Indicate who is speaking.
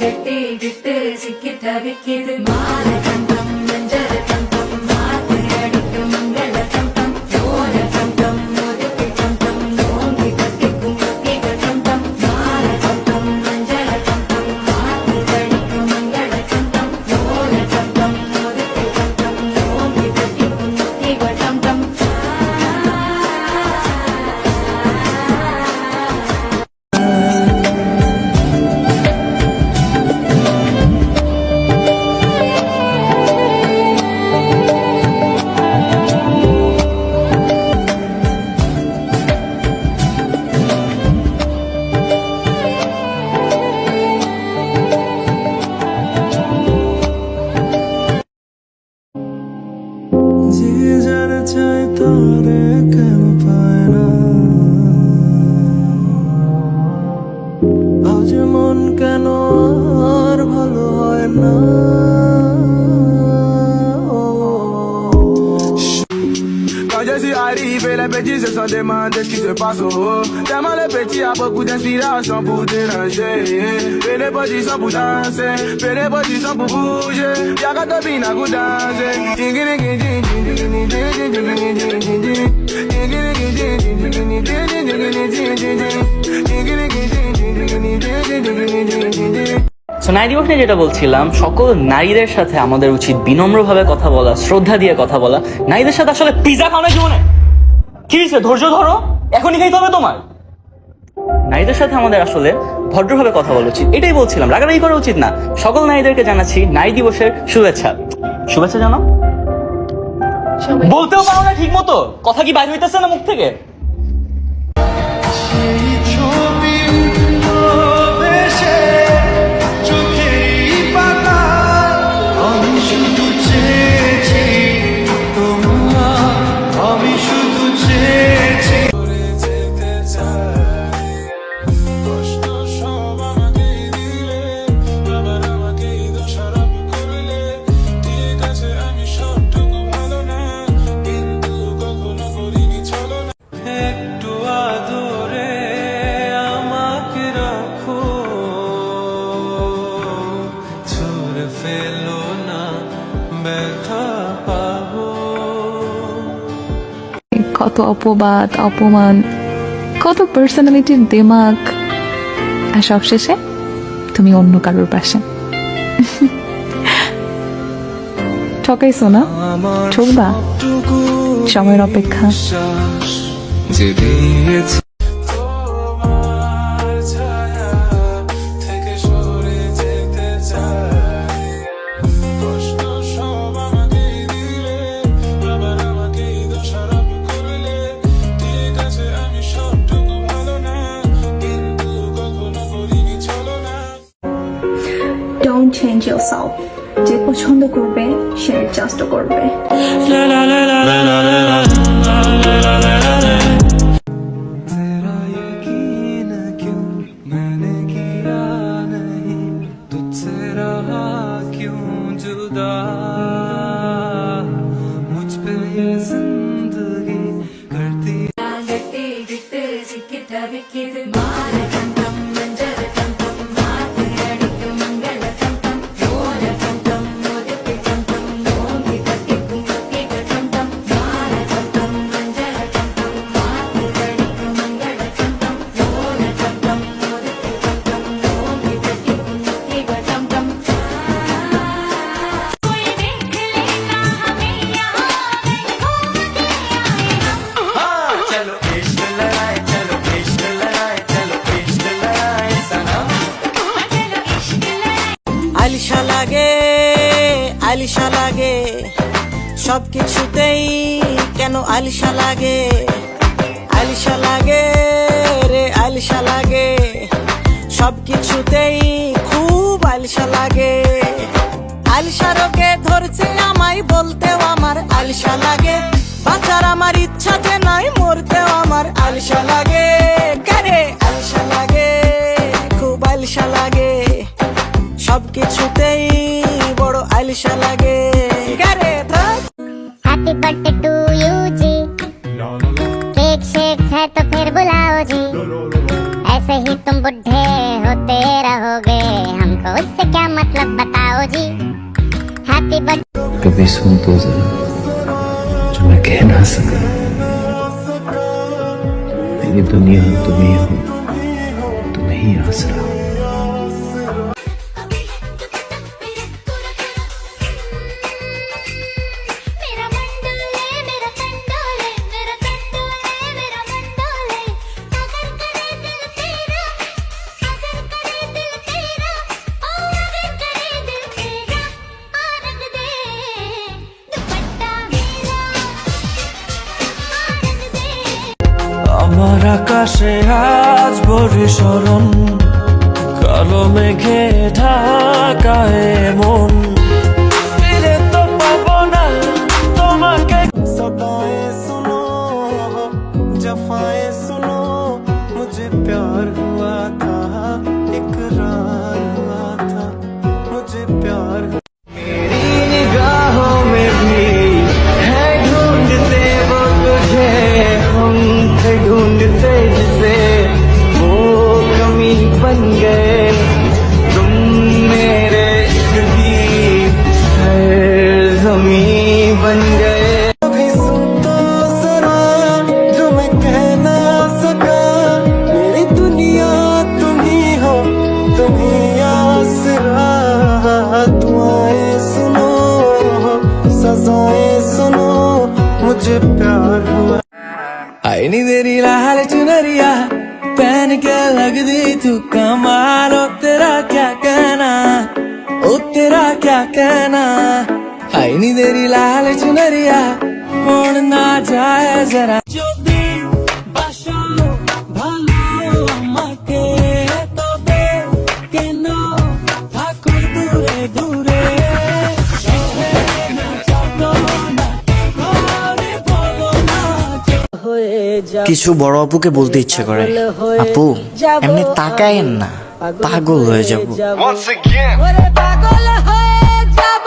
Speaker 1: கெட்டி விட்டு சிக்கி தவிக்கிது மால கண்டம் நெஞ்சர கண்டம் மாத்து அடிக்கும் மங்கள கண்டம் ஓர கண்டம் முதுக்கு கண்டம் ஓங்கி கத்திக்கும் கத்திக கண்டம் மால கண்டம் நெஞ்சர கண்டம் மாத்து அடிக்கும் மங்கள கண்டம் ஓர கண்டம் முதுக்கு கண்டம் ஓங்கி கத்திக்கும் கத்திக கண்டம்
Speaker 2: যে যারা চায় তারে কেন পায় না আজ মন কেন আর ভালো হয় না Quand je suis arrivé, les petits se sont demandé ce qui se passe au haut. Tellement les petits a beaucoup d'inspiration pour déranger. Fais des positions pour danser, fais des positions pour bouger. Y'a qu'à te bina pour danser.
Speaker 3: So নারী দিবস নিয়ে যেটা বলছিলাম, সকল নারীদের সাথে আমাদের উচিত বিনম্রভাবে কথা বলা, শ্রদ্ধা দিয়ে কথা বলা। নারীদের সাথে আসলে পিজা খাওয়ানো জীবনে কি হয়েছে? ধৈর্য ধরো, এখনই খাইতে হবে তোমার। নারীদের সাথে আমাদের আসলে ভদ্রভাবে কথা বলা উচিত, এটাই বলছিলাম। রাগারাগি করা উচিত না। সকল নারীদেরকে জানাচ্ছি নারী দিবসের শুভেচ্ছা। শুভেচ্ছা জানাও। বলতেও পারো না ঠিক মতো, কথা কি বাইর হইতেছে না মুখ থেকে?
Speaker 2: একটু আদরে আমাকে রাখো, ছুঁড়ে ফেলো না, ব্যথা পাবো।
Speaker 4: কত অপবাদ, অপমান, কত পার্সোনালিটির দিমাগ, আর সবশেষে তুমি অন্য কারোর পাশে। ঠকাইছো না, ঠকবা, সময়ের অপেক্ষা।
Speaker 2: যে দিয়েছে
Speaker 5: Don't change yourself. যে পছন্দ করবে সে অ্যাডজাস্ট করবে।
Speaker 2: तेरा यकीन क्यों मैंने किया नहीं, तुझसे रहा क्यों जुदा, मुझ पे ये जिंदगी करती
Speaker 1: கெட்டி விட்டு சிக்கி தவிக்கிது மால கண்டம் நெஞ்சர கண்டம் மாத்து அடிக்கும் மங்கள கண்டம் ஓர கண்டம் முதுக்கு கண்டம் ஓங்கி கத்திக்கும் கத்திக கண்டம் மால கண்டம் நெஞ்சர கண்டம் மாத்து அடிக்கும் மங்கள கண்டம் ஓர கண்டம் முதுக்கு கண்டம் ஓங்கி கத்திக்கும் கத்திக கண்டம் कोई देख लेगा हमें यहाँ घूमते आए
Speaker 2: चलो इश्क लड़ाए, चलो इश्क लड़ाए, चलो इश्क लड़ाए सनम।
Speaker 1: चलो इश्क लड़ाई
Speaker 6: আলিশা লাগে, আলিশা লাগে, সবকিছুতেই কেন আলিশা লাগে, আলিশা লাগে রে, আলিশা লাগে, সবকিছুতেই খুব আলিশা লাগে। আলিশা রোগে ধরছে আমায়, বলতেও আমার আলিশা লাগে, বাঁচার আমার ইচ্ছা যে নাই, মরতেও আমার আলিশা লাগে। কারে আলিশা লাগে, খুব আলিশা লাগে, সবকিছুতেই বড় আলিশা লাগে। কারে
Speaker 7: हैप्पी बर्थडे टू यू जी, केक शेक है तो फिर बुलाओ जी, ऐसे ही तुम बुढ़े होते रहोगे, हम उससे क्या मतलब बताओ जी। Happy birthday.
Speaker 8: कभी सुन तो जरा जो मैं कह ना सका। मेरी दुनिया तुम ही हो, तुम ही आसरा।
Speaker 7: मेरा मन डोले, मेरा तन डोले, मेरा तन डोले, मेरा मन डोले। अगर करे दिल तेरा, अगर करे दिल तेरा, ओ अगर करे दिल तेरा, आरंग दे दुपट्टा मेरा, आरंग दे।
Speaker 9: আমার আকাশে আজ বরিশরণ, কালো মেঘে ঢাকা এমন, ফিরে তো পাবো না তোমাকে। सदाएं सुनो, जफाएं सुनो, मुझे प्यार हुआ था, इकरार हुआ था, मुझे प्यार मेरी निगाहों में भी है ढूंढते वो तुझे, हम थे ढूंढते जिसे, वो कमी बन गए तुम मेरे इश्क की हर ज़मीं बन गए। अभी सुन तो जरा जो मैं कह ना सका, मेरी दुनिया तुम ही हो, तुम ही आसरा। दुआएं सुनो, सजाएं सुनो, मुझे प्यार हुआ। आई नी तेरी लाल चुनरिया पहन के लगदी तू कमाल, ओ तेरा क्या कहना, ओ तेरा क्या कहना। आई नी तेरी लाल चुनरिया मोड़ ना जाए जरा। जो भी बाशो भालो আমাকে তবে কেন থাকো দূরে দূরে, সরে না যাবো না ঘরে বলো না
Speaker 10: কিছু বড় আপুকে বলতে ইচ্ছে করে, আপু এমনি তাকায়েন না, পাগল হয়ে যাব।
Speaker 6: ওরে পাগল হয়ে যাব।